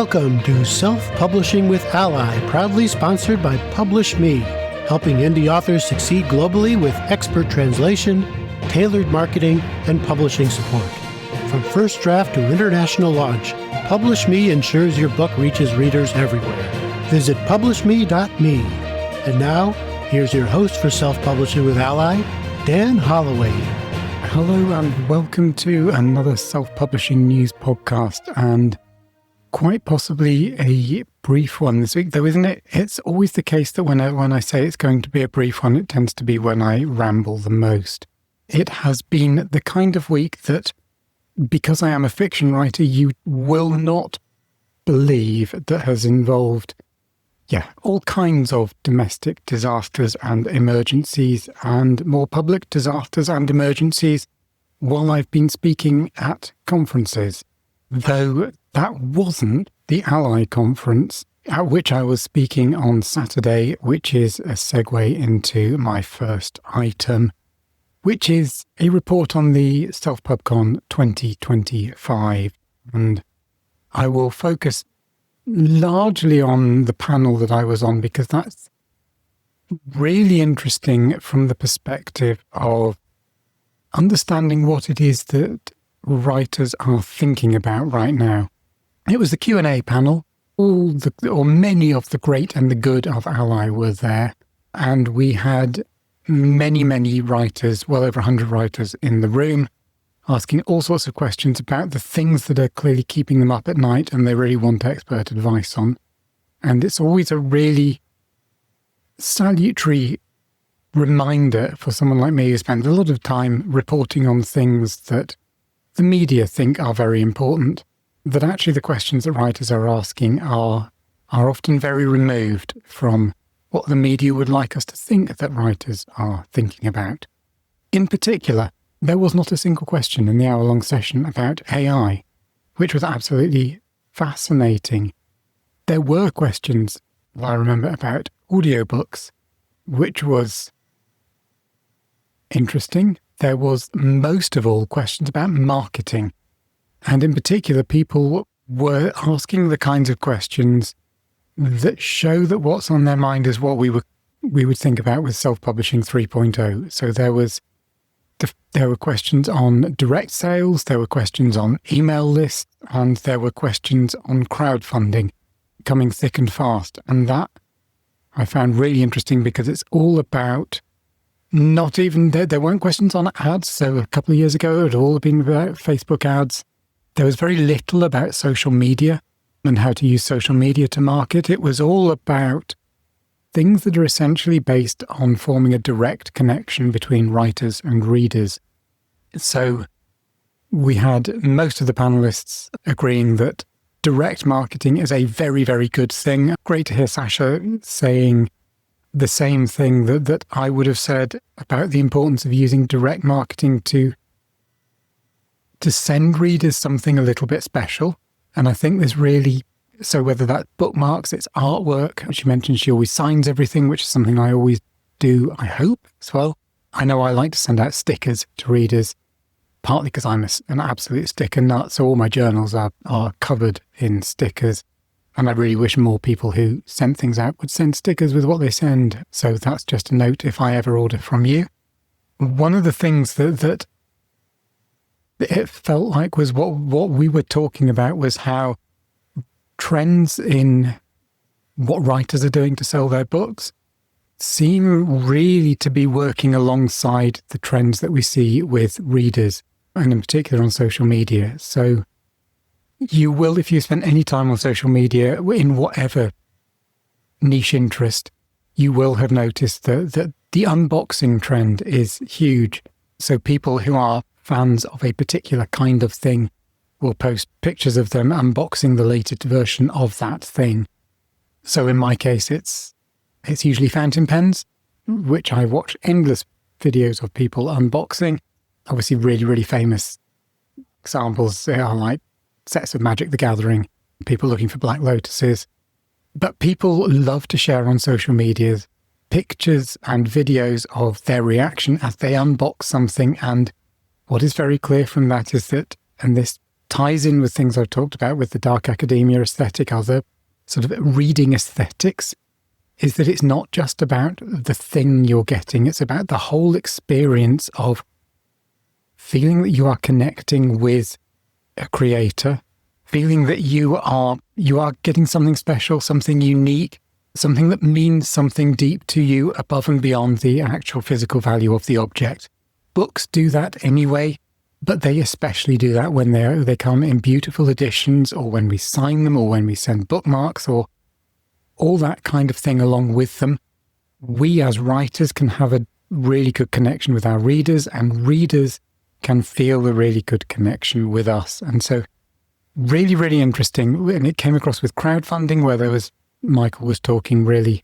Welcome to Self-Publishing with Ally, proudly sponsored by Publish Me, helping indie authors succeed globally with expert translation, tailored marketing, and publishing support. From first draft to international launch, Publish Me ensures your book reaches readers everywhere. Visit publishme.me. And now, here's your host for Self-Publishing with Ally, Dan Holloway. Hello and welcome to another self-publishing news podcast, and quite possibly a brief one this week, though, isn't it? It's always the case that when I say it's going to be a brief one, it tends to be when I ramble the most. It has been the kind of week that, because I am a fiction writer, you will not believe that has involved, all kinds of domestic disasters and emergencies and more public disasters and emergencies while I've been speaking at conferences. Though that wasn't the Ally conference at which I was speaking on Saturday, which is a segue into my first item, which is a report on the SelfPubCon 2025. And I will focus largely on the panel that I was on, because that's really interesting from the perspective of understanding what it is that writers are thinking about right now. It was the Q&A panel. Many of the great and the good of Ally were there, and we had many writers, well over 100 writers in the room, asking all sorts of questions about the things that are clearly keeping them up at night and they really want expert advice on. And it's always a really salutary reminder for someone like me who spends a lot of time reporting on things that the media think are very important, that actually the questions that writers are asking are often very removed from what the media would like us to think that writers are thinking about. In particular, there was not a single question in the hour-long session about AI, which was absolutely fascinating. There were questions, I remember, about audiobooks, which was interesting. There was most of all questions about marketing. And in particular, people were asking the kinds of questions that show that what's on their mind is what we would think about with self-publishing 3.0. So there were questions on direct sales, there were questions on email lists, and there were questions on crowdfunding coming thick and fast. And that I found really interesting, because it's all about not even, there weren't questions on ads. So a couple of years ago, it had all been about Facebook ads. There was very little about social media and how to use social media to market. It was all about things that are essentially based on forming a direct connection between writers and readers. So we had most of the panelists agreeing that direct marketing is a very, very good thing. Great to hear Sasha saying the same thing that I would have said about the importance of using direct marketing to send readers something a little bit special. And I think there's really, so whether that's bookmarks, it's artwork. She mentioned she always signs everything, which is something I always do, I hope, as well. I know I like to send out stickers to readers, partly because I'm an absolute sticker nut, so all my journals are covered in stickers. And I really wish more people who send things out would send stickers with what they send. So that's just a note if I ever order from you. One of the things that it felt like was what we were talking about was how trends in what writers are doing to sell their books seem really to be working alongside the trends that we see with readers, and in particular on social media. So you will, if you spend any time on social media in whatever niche interest, you will have noticed that the unboxing trend is huge. So people who are fans of a particular kind of thing will post pictures of them unboxing the latest version of that thing. So in my case, it's usually fountain pens, which I watch endless videos of people unboxing. Obviously, really, really famous examples are like sets of Magic the Gathering, people looking for Black Lotuses. But people love to share on social media pictures and videos of their reaction as they unbox something. And what is very clear from that is that, and this ties in with things I've talked about with the dark academia aesthetic, other sort of reading aesthetics, is that it's not just about the thing you're getting, it's about the whole experience of feeling that you are connecting with a creator, feeling that you are getting something special, something unique, something that means something deep to you above and beyond the actual physical value of the object. Books do that anyway, but they especially do that when they come in beautiful editions, or when we sign them, or when we send bookmarks, or all that kind of thing along with them. We as writers can have a really good connection with our readers, and readers can feel a really good connection with us. And so really, really interesting. And it came across with crowdfunding, where Michael was talking really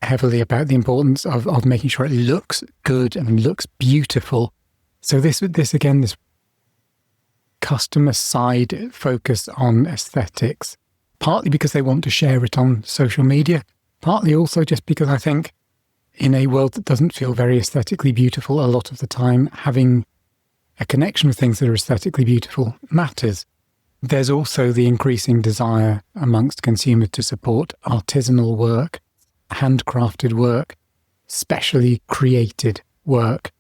heavily about the importance of making sure it looks good and looks beautiful. So this customer side focus on aesthetics, partly because they want to share it on social media, partly also just because I think in a world that doesn't feel very aesthetically beautiful a lot of the time, having a connection with things that are aesthetically beautiful matters. There's also the increasing desire amongst consumers to support artisanal work, handcrafted work, specially created work.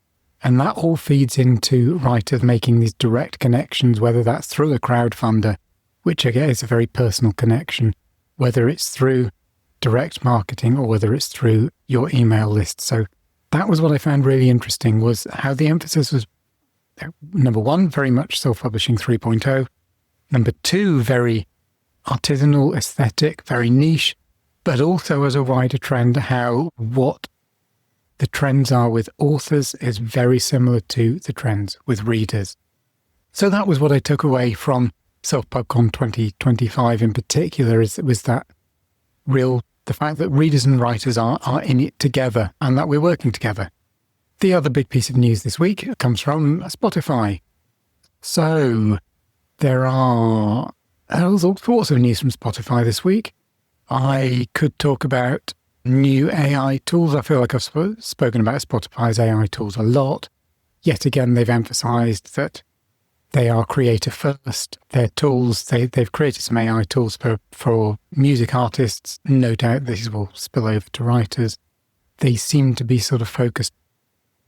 And that all feeds into writers making these direct connections, whether that's through a crowdfunder, which again is a very personal connection, whether it's through direct marketing or whether it's through your email list. So that was what I found really interesting, was how the emphasis was, number one, very much self-publishing 3.0. Number two, very artisanal, aesthetic, very niche, but also as a wider trend, how what the trends are with authors is very similar to the trends with readers. So that was what I took away from SelfPubCon 2025 in particular, was that the fact that readers and writers are in it together, and that we're working together. The other big piece of news this week comes from Spotify. So there's all sorts of news from Spotify this week. I could talk about new AI tools. I feel like I've spoken about Spotify's AI tools a lot. Yet again, they've emphasized that they are creator first. Their tools, they've created some AI tools for music artists. No doubt these will spill over to writers. They seem to be sort of focused.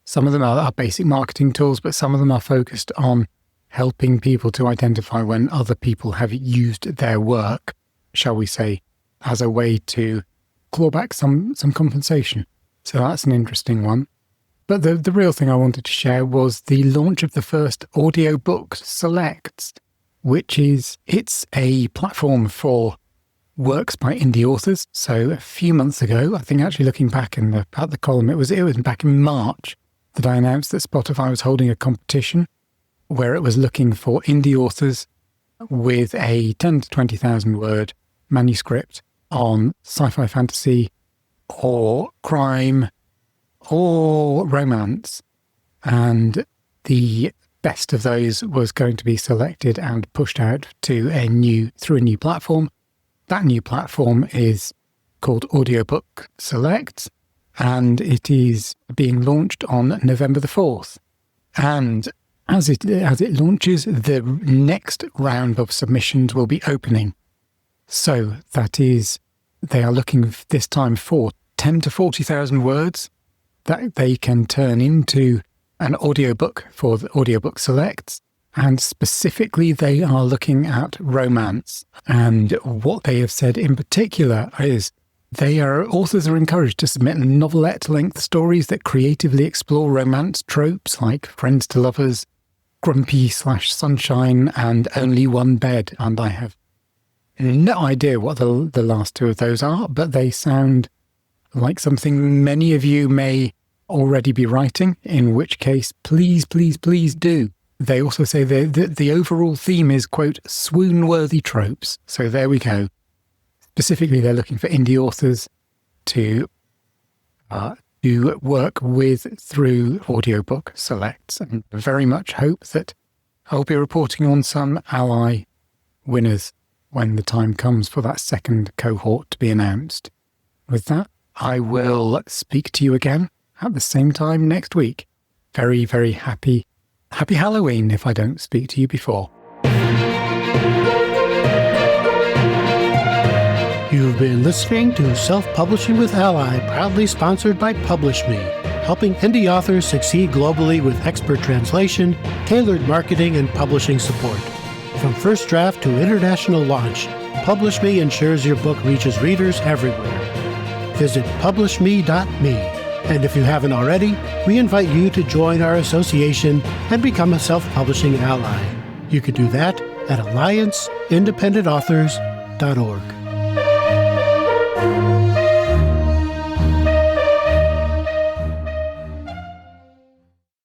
Some of them are basic marketing tools, but some of them are focused on helping people to identify when other people have used their work, shall we say, as a way to claw back some compensation. So that's an interesting one. But the real thing I wanted to share was the launch of the first Audiobook Selects, it's a platform for works by indie authors. So a few months ago, I think actually looking back at the column, it was back in March that I announced that Spotify was holding a competition where it was looking for indie authors with a 10 to 20,000 word manuscript on sci-fi, fantasy, or crime, or romance. And the best of those was going to be selected and pushed out through a new platform. That new platform is called Audiobook Select, and it is being launched on November the 4th. And as it launches, the next round of submissions will be opening. So that is, they are looking this time for 10 to 40,000 words that they can turn into an audiobook for the Audiobook Selects. And specifically, they are looking at romance. And what they have said in particular is authors are encouraged to submit novelette-length stories that creatively explore romance tropes like friends to lovers, grumpy/sunshine, and only one bed. And I have no idea what the last two of those are, but they sound like something many of you may already be writing, in which case, please, please, please do. They also say the overall theme is, quote, swoon-worthy tropes. So there we go. Specifically, they're looking for indie authors to work with through Audiobook Selects, and very much hope that I'll be reporting on some ally winners when the time comes for that second cohort to be announced. With that, I will speak to you again at the same time next week. Very, very happy Halloween if I don't speak to you before. You've been listening to Self-Publishing with Ally, proudly sponsored by PublishMe, helping indie authors succeed globally with expert translation, tailored marketing, and publishing support. From first draft to international launch, PublishMe ensures your book reaches readers everywhere. Visit publishme.me. And if you haven't already, we invite you to join our association and become a self-publishing ally. You can do that at allianceindependentauthors.org.